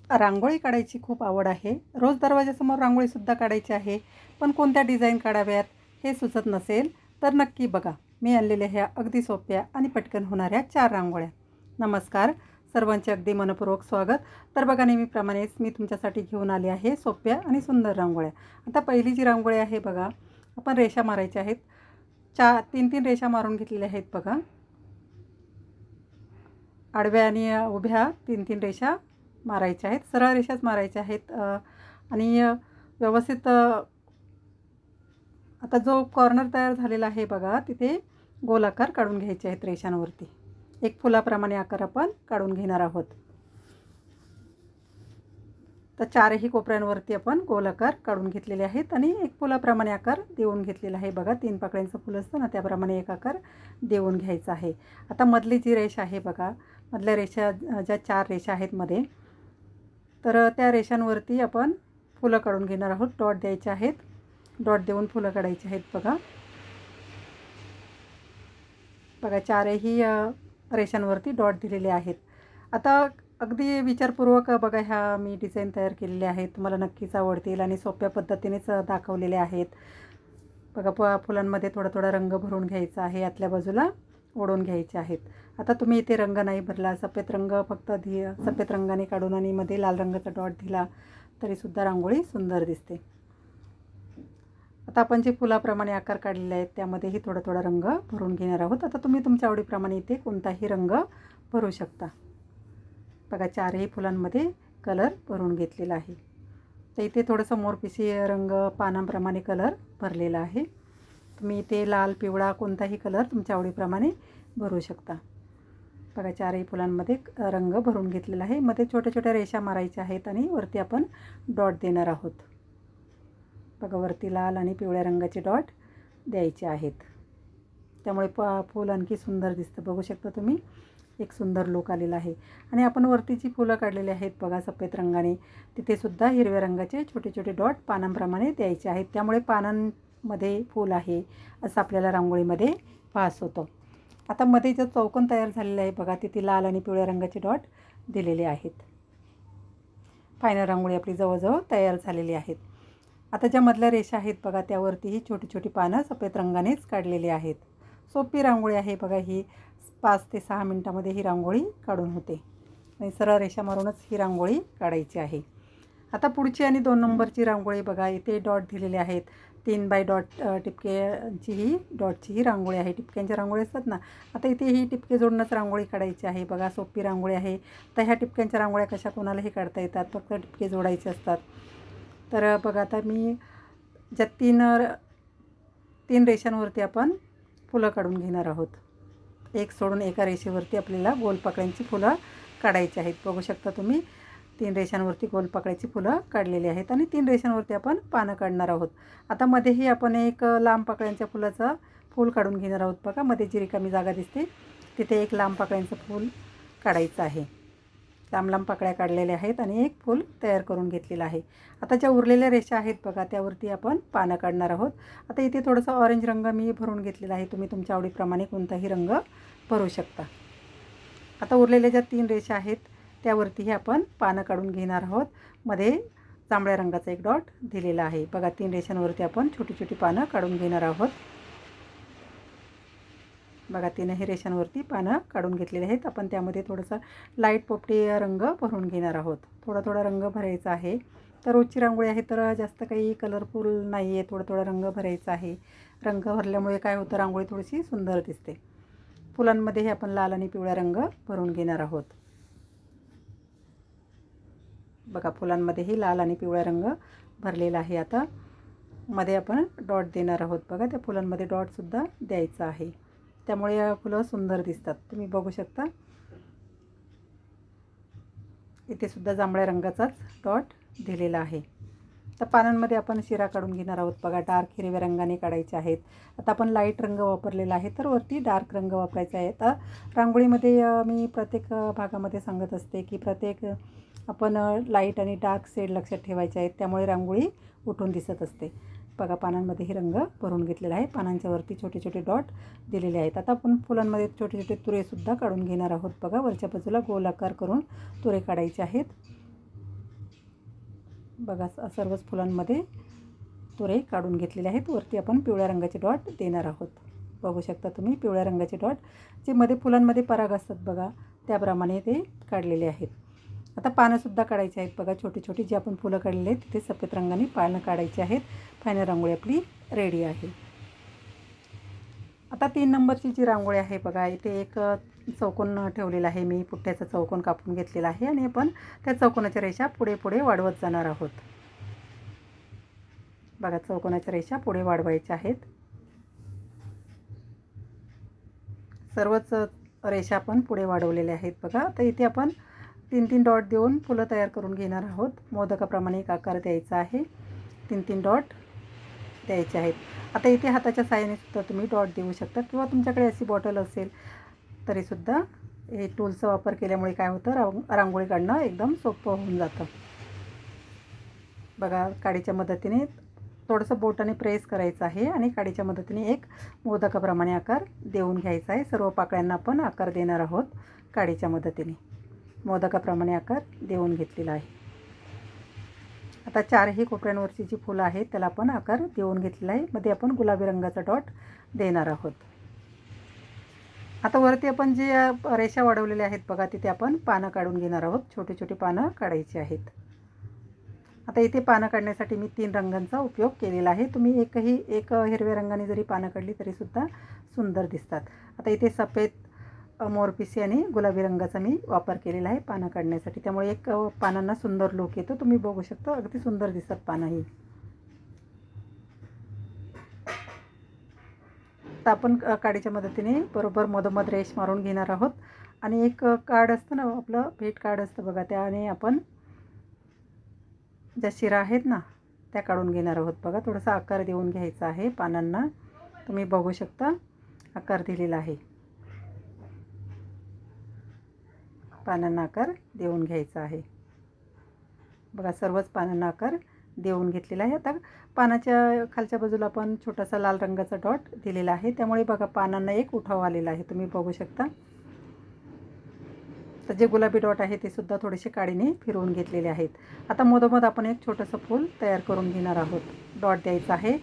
रांगोळी काढायची खूप आवड आहे. रोज दरवाजासमोर रांगोळीसुद्धा काढायची आहे. पण कोणत्या डिझाईन काढाव्यात हे सुचत नसेल तर नक्की बघा. मी आणलेल्या ह्या अगदी सोप्या आणि पटकन होणाऱ्या 4 रांगोळ्या. नमस्कार, सर्वांचे अगदी मनपूर्वक स्वागत. तर बघा, नेहमीप्रमाणेच मी तुमच्यासाठी घेऊन आले आहे सोप्या आणि सुंदर रांगोळ्या. आता पहिली जी रांगोळी आहे बघा, आपण रेषा मारायच्या आहेत. 3-3 रेषा मारून घेतलेल्या आहेत बघा. आडव्या आणि उभ्या 3-3 रेषा मारायच्या आहेत. सरळ रेषाच मारायच्या आहेत. आणि व्यवस्थित आता जो कॉर्नर तयार झालेला आहे बघा, तिथे गोलाकार काढून घ्यायचे आहेत रेषांवरती. एक फुलाप्रमाणे आकार आपण काढून घेणार आहोत. तर 4ही कोपऱ्यांवरती आपण गोलाकार काढून घेतलेले आहेत आणि एक फुलाप्रमाणे आकार देऊन घेतलेला आहे बघा. 3 पाकळ्यांचं फुल असतं ना, त्याप्रमाणे एक आकार देऊन घ्यायचा आहे. आता मधली जी रेषा आहे बघा, मधल्या रेषा ज्या 4 रेषा आहेत मध्ये, तर त्या रेषांवरती आपण फुलं काढून घेणार आहोत. डॉट द्यायचे आहेत. डॉट देऊन फुलं काढायची आहेत बघा. बघा, 4ही रेषांवरती डॉट दिलेले आहेत. आता अगदी विचारपूर्वक बघा, ह्या मी डिझाईन तयार केलेले आहेत. तुम्हाला नक्कीच आवडतील आणि सोप्या पद्धतीनेच दाखवलेले आहेत. बघा, फुलांमध्ये थोडा थोडा रंग भरून घ्यायचा आहे. आतल्या बाजूला ओढून घ्यायचे आहेत. आता तुम्ही इथे रंग नाही भरला, सफेद रंग फक्त सफेद रंगाने काढून आणि मध्ये लाल रंगाचा डॉट दिला तरीसुद्धा रांगोळी सुंदर दिसते. आता आपण जे फुलाप्रमाणे आकार काढलेले आहेत त्यामध्येही थोडा थोडा रंग भरून घेणार आहोत. आता तुम्ही तुमच्या आवडीप्रमाणे इथे कोणताही रंग भरू शकता. बघा, 4ही फुलांमध्ये कलर भरून घेतलेला आहे. तर इथे थोडंसं मोरपिसी रंग पानांप्रमाणे कलर भरलेला आहे. तुम्ही इथे लाल, पिवळा कोणताही कलर तुमच्या आवडीप्रमाणे भरू शकता. बघा, 4ही फुलांमध्ये रंग भरून घेतलेला आहे. मध्ये छोट्या छोट्या रेषा मारायच्या आहेत आणि वरती आपण डॉट देणार आहोत. बघा, वरती लाल आणि पिवळ्या रंगाचे डॉट द्यायचे आहेत. त्यामुळे फूल आणखी सुंदर दिसतं. बघू शकता तुम्ही, एक सुंदर लुक आलेला आहे. आणि आपण वरती जी फुलं काढलेली आहेत बघा सफेद रंगाने, तिथेसुद्धा हिरव्या रंगाचे छोटे छोटे डॉट पानांप्रमाणे द्यायचे आहेत. त्यामुळे पानांमध्ये फूल आहे असं आपल्याला रांगोळीमध्ये भास होतो. आता मध्ये जो चौकोन तयार झालेला आहे बघा, तिथे लाल आणि पिवळ्या रंगाचे डॉट दिलेले आहेत. फायनल रांगोळी आपली जवळजवळ तयार झालेली आहेत. आता ज्या मधल्या रेषा आहेत बघा, त्यावरतीही छोटी छोटी पानं सफेद रंगानेच काढलेली आहेत. सोपी रांगोळी आहे बघा ही. 5 ते 6 मिनटामध्ये ही रांगोळी काढून होते आणि सरळ रेषा मारूनच ही रांगोळी काढायची आहे. आता पुढची आणि 2 नंबरची रांगोळी बघा, इथे डॉट दिलेले आहेत. 3 बाय डॉट डॉटची ही रांगोळी आहे. टिपक्यांच्या रांगोळी असतात ना, आता इथे ही टिपके जोडूनच रांगोळी काढायची आहे. बघा, सोपी रांगोळी आहे. तर ह्या टिपक्यांच्या रांगोळ्या कशा कोणालाही काढता येतात, फक्त टिपके जोडायचे असतात. तर बघा, आता मी ज्या 3 रेषांवरती आपण फुलं काढून घेणार आहोत. एक सोडून एका रेषेवरती आपल्याला गोलपाकळ्यांची फुलं काढायची आहेत. बघू शकता तुम्ही, 3 रेषांवरती गोलपाकळ्याची फुलं काढलेली आहेत आणि 3 रेषांवरती आपण पानं काढणार आहोत. आता मध्येही आपण एक लांब पाकळ्यांच्या फुलाचं फूल काढून घेणार आहोत. बघा, मध्ये जी रिकामी जागा दिसते तिथे एक लांब पाकळ्यांचं फूल काढायचं आहे. लांब लांब पाकळ्या काढलेल्या आहेत आणि एक फूल तयार करून घेतलेलं आहे. आता ज्या उरलेल्या रेषा आहेत बघा, त्यावरती आपण पानं काढणार आहोत. आता इथे थोडंसं ऑरेंज रंग मी भरून घेतलेला आहे. तुम्ही तुमच्या आवडीप्रमाणे कोणताही रंग भरू शकता. आता उरलेल्या ज्या 3 रेषा आहेत त्यावरतीही आपण पानं काढून घेणार आहोत. मध्ये जांभळ्या रंगाचा एक डॉट दिलेला आहे. बघा, 3 रेषांवरती आपण छोटी छोटी पानं काढून घेणार आहोत. बघा, 3ही रेषांवरती पानं काढून घेतलेले आहेत. आपण त्यामध्ये थोडंसं लाईट पोपटी रंग भरून घेणार आहोत. थोडा थोडा रंग भरायचा आहे. तर रोजची रांगोळी आहे तर जास्त काही कलरफुल नाही आहे. थोडा थोडा रंग भरायचा आहे. रंग भरल्यामुळे काय होतं, रांगोळी थोडीशी सुंदर दिसते. फुलांमध्येही आपण लाल आणि पिवळा रंग भरून घेणार आहोत. बघा, फुलांमध्येही लाल आणि पिवळा रंग भरलेला आहे. आता मध्ये आपण डॉट देणार आहोत. बघा, त्या फुलांमध्ये डॉटसुद्धा द्यायचा आहे. त्यामुळे फुलं सुंदर दिसतात. तुम्ही बघू शकता, इथे सुद्धा जांभळ्या रंगाचाच डॉट दिलेला आहे. तर पानांमध्ये आपण शिरा काढून घेणार आहोत. बघा, डार्क हिरव्या रंगाने काढायचे आहेत. आता आपण लाईट रंग वापरलेला आहे तर वरती डार्क रंग वापरायचा आहे. आता रांगोळीमध्ये मी प्रत्येक भागामध्ये सांगत असते की प्रत्येक आपण लाईट आणि डार्क शेड लक्षात ठेवायचे आहेत. त्यामुळे रांगोळी उठून दिसत असते. बघा, पानांमध्येही रंग भरून घेतलेला आहे. पानांच्या वरती छोटे छोटे डॉट दिलेले आहेत. आता आपण फुलांमध्ये छोटे छोटे तुरेसुद्धा काढून घेणार आहोत. बघा, वरच्या बाजूला गोल आकार करून तुरे काढायचे आहेत. बघा सर्वच फुलांमध्ये तुरे काढून घेतलेले आहेत. वरती आपण पिवळ्या रंगाचे डॉट देणार आहोत. बघू शकता तुम्ही पिवळ्या रंगाचे डॉट जे मध्ये फुलांमध्ये पराग असतात बघा, त्याप्रमाणे ते काढलेले आहेत. आता पानंसुद्धा काढायची आहेत बघा, छोटी छोटी जी आपण फुलं काढलेली आहेत तिथे सफेद रंगाने पानं काढायची आहेत. फायनल रांगोळी आपली रेडी आहे. आता 3 नंबरची जी रांगोळी आहे बघा, इथे एक चौकोन ठेवलेला आहे मी, पुठ्ठ्याचा चौकोन कापून घेतलेला आहे आणि आपण त्या चौकोनाच्या रेषा पुढे पुढे वाढवत जाणार आहोत. बघा चौकोनाच्या रेषा पुढे वाढवायच्या आहेत. सर्वच रेषा आपण पुढे वाढवलेल्या आहेत बघा. तर इथे आपण 3-3 डॉट देऊन फुलं तयार करून घेणार आहोत. मोदकाप्रमाणे एक आकार द्यायचा आहे. 3-3 डॉट द्यायचे आहेत. आता इथे हाताच्या साहाय्याने सुद्धा तुम्ही डॉट देऊ शकता किंवा तुमच्याकडे अशी बॉटल असेल तरीसुद्धा हे टूलचा वापर केल्यामुळे काय होतं, रांगोळी काढणं एकदम सोपं होऊन जातं. बघा काडीच्या मदतीने थोडंसं बोटाने प्रेस करायचं आहे आणि काडीच्या मदतीने एक मोदकाप्रमाणे आकार देऊन घ्यायचा आहे. सर्व पाकळ्यांना आपण आकार देणार आहोत. काडीच्या मदतीने मोदकाप्रमाणे आकार देऊन घेतलेला आहे. आता 4ही कोपऱ्यांवरची जी फुलं आहेत त्याला आपण आकार देऊन घेतलेला आहे. मध्ये आपण गुलाबी रंगाचा डॉट देणार आहोत. आता वरती आपण जे रेषा वाढवलेल्या आहेत बघा, तिथे आपण पानं काढून घेणार आहोत. छोटी छोटी पानं काढायची आहेत. आता इथे पानं काढण्यासाठी मी 3 रंगांचा उपयोग केलेला आहे. तुम्ही एक हिरव्या रंगाने जरी पानं काढली तरीसुद्धा सुंदर दिसतात. आता इथे सफेद, मोरपिसी आणि गुलाबी रंगाचा मी वापर केलेला आहे पानं काढण्यासाठी, त्यामुळे एक पानांना सुंदर लुक येतो. तुम्ही बघू शकता अगदी सुंदर दिसतात पानंही. तर आपण काडीच्या मदतीने बरोबर मधोमध रेष मारून घेणार आहोत आणि एक कार्ड असतं ना आपलं, भेट कार्ड असतं बघा, त्याने आपण ज्या शिरा आहेत ना त्या काढून घेणार आहोत. बघा थोडासा आकार देऊन घ्यायचा आहे पानांना. तुम्ही बघू शकता आकार दिलेला आहे. पानांना आकार देऊन घ्यायचा आहे. बघा सर्वच पानांना आकार देऊन घेतलेला आहे. आता पानाच्या खालच्या बाजूला आपण छोटासा लाल रंगाचा डॉट दिलेला आहे, त्यामुळे बघा पानांना एक उठाव आलेला आहे. तुम्ही बघू शकता. तर जे गुलाबी डॉट आहे ते सुद्धा थोडेसे काडीने फिरवून घेतलेले आहेत. आता मधोमध आपण एक छोटंसं फूल तयार करून घेणार आहोत. डॉट द्यायचा आहे,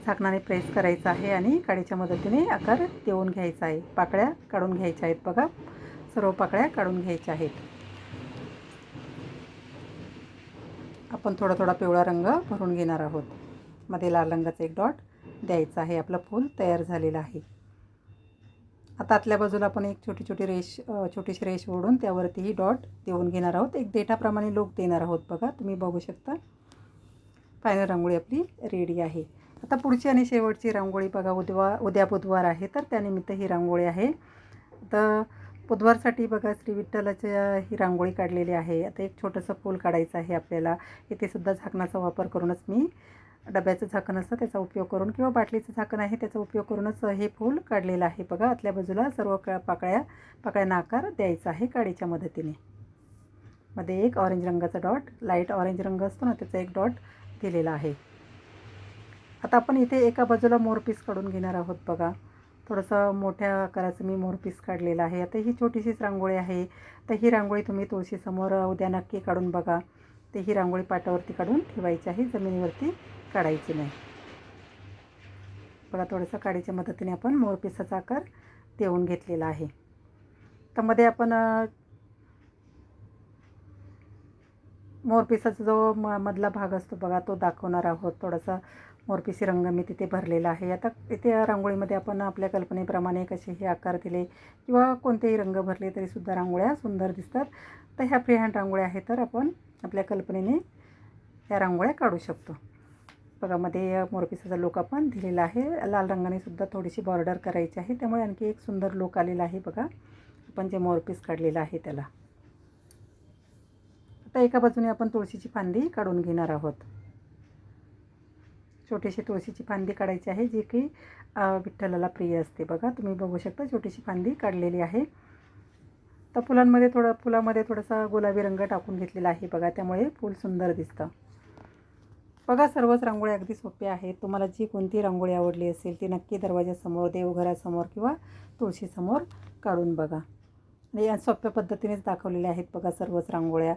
झाकणाने प्रेस करायचं आहे आणि काडीच्या मदतीने आकार देऊन घ्यायचा आहे. पाकळ्या काढून घ्यायच्या आहेत बघा, सर्व पाकळ्या काढून घ्यायच्या आहेत. आपण थोडा थोडा पिवळा रंग भरून घेणार आहोत. मध्ये लाल रंगाचा एक डॉट द्यायचा आहे. आपलं फूल तयार झालेलं आहे. आता आतल्या बाजूला आपण एक छोटीशी रेष ओढून त्यावरतीही डॉट देऊन घेणार आहोत. एक देठाप्रमाणे लूक देणार आहोत. बघा तुम्ही बघू शकता. फायनल रांगोळी आपली रेडी आहे. आता पुढची आणि शेवटची रांगोळी बघा, उद्या बुधवार आहे तर त्यानिमित्त ही रांगोळी आहे. तर बुधवारसाठी बघा श्री विठ्ठलाच्या ही रांगोळी काढलेली आहे. आता एक छोटंसं फूल काढायचं आहे आपल्याला. इथे सुद्धा झाकणाचा वापर करूनच मी, डब्याचं झाकण असतं त्याचा उपयोग करून किंवा बाटलीचं झाकण आहे त्याचा उपयोग करूनच हे फूल काढलेलं आहे. बघा आतल्या बाजूला सर्व पाकळ्यांना आकार द्यायचा आहे काडीच्या मदतीने. मध्ये एक ऑरेंज रंगाचा डॉट, लाईट ऑरेंज रंग असतो ना त्याचा एक डॉट दिलेला आहे. आता आपण इथे एका बाजूला मोरपीस काढून घेणार आहोत. बघा थोडंसं मोठ्या आकाराचं मी मोरपीस काढलेलं आहे. आता ही छोटीशीच रांगोळी आहे. तर ही रांगोळी तुम्ही तुळशीसमोर उद्या नक्की काढून बघा. ते ही रांगोळी पाटावरती काढून ठेवायची आहे, जमिनीवरती काढायची नाही. बघा थोडंसं काडीच्या मदतीने आपण मोरपिसाचा आकार देऊन घेतलेला आहे. तर मध्ये आपण मोरपिसाचा जो मधला भाग असतो बघा तो दाखवणार आहोत. थोडासा मोरपिसी रंग मी तिथे भरलेला आहे. आता इथे रांगोळीमध्ये आपण आपल्या कल्पनेप्रमाणे कसेही आकार दिले किंवा कोणतेही रंग भरले तरीसुद्धा रांगोळ्या सुंदर दिसतात. तर ह्या फ्री हँड रांगोळ्या आहेत तर आपण आपल्या कल्पनेने ह्या रांगोळ्या काढू शकतो. बघा मध्ये मोरपिसाचा लूक आपण दिलेला आहे. लाल रंगाने सुद्धा थोडीशी बॉर्डर करायची आहे, त्यामुळे आणखी एक सुंदर लूक आलेला आहे. बघा आपण जे मोरपीस काढलेलं आहे त्याला. आता एका बाजूने आपण तुळशीची फांदी काढून घेणार आहोत. छोटीशी तुळशीची फांदी काढायची आहे जी की विठ्ठलाला प्रिय असते. बघा तुम्ही बघू शकता छोटीशी फांदी काढलेली आहे. तर फुलामध्ये थोडासा गुलाबी रंग टाकून घेतलेला आहे बघा, त्यामुळे फूल सुंदर दिसतं. बघा सर्वच रांगोळी अगदी सोप्या आहेत. तुम्हाला जी कोणती रांगोळी आवडली असेल ती नक्की दरवाजासमोर, देवघरासमोर किंवा तुळशीसमोर काढून बघा. आणि या सोप्या पद्धतीनेच दाखवलेल्या आहेत बघा सर्वच रांगोळ्या.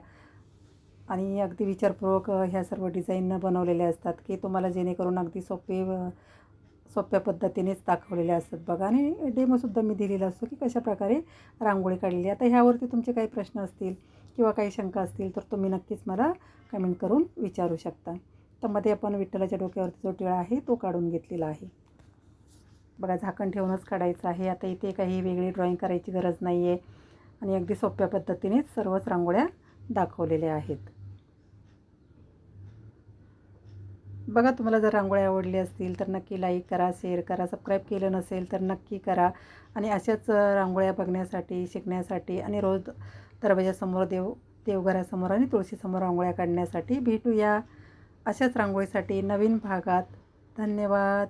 आणि अगदी विचारपूर्वक ह्या सर्व डिझाईन बनवलेल्या असतात की तुम्हाला जेणेकरून अगदी सोप्या पद्धतीनेच दाखवलेले असतात बघा. आणि डेमोसुद्धा मी दिलेला असतो की कशाप्रकारे रांगोळी काढलेली. आता ह्यावरती तुमचे काही प्रश्न असतील किंवा काही शंका असतील तर तुम्ही नक्कीच मला कमेंट करून विचारू शकता. तर मध्ये आपण विठ्ठलाच्या डोक्यावरती जो टिळा आहे तो काढून घेतलेला आहे बघा. झाकण ठेवूनच काढायचं आहे. आता इथे काही वेगळी ड्रॉईंग करायची गरज नाही आहे आणि अगदी सोप्या पद्धतीनेच सर्वच रांगोळ्या दाखवलेल्या आहेत बघा. तुम्हाला जर रांगोळी आवडली असतील तर नक्की लाईक करा, शेअर करा. सबस्क्राईब केलं नसेल तर नक्की करा. आणि अशाच रांगोळ्या बघण्यासाठी, शिकण्यासाठी आणि रोज दरवाजासमोर देवघरासमोर आणि तुळशीसमोर रांगोळ्या काढण्यासाठी भेटूया अशाच रांगोळीसाठी नवीन भागात. धन्यवाद.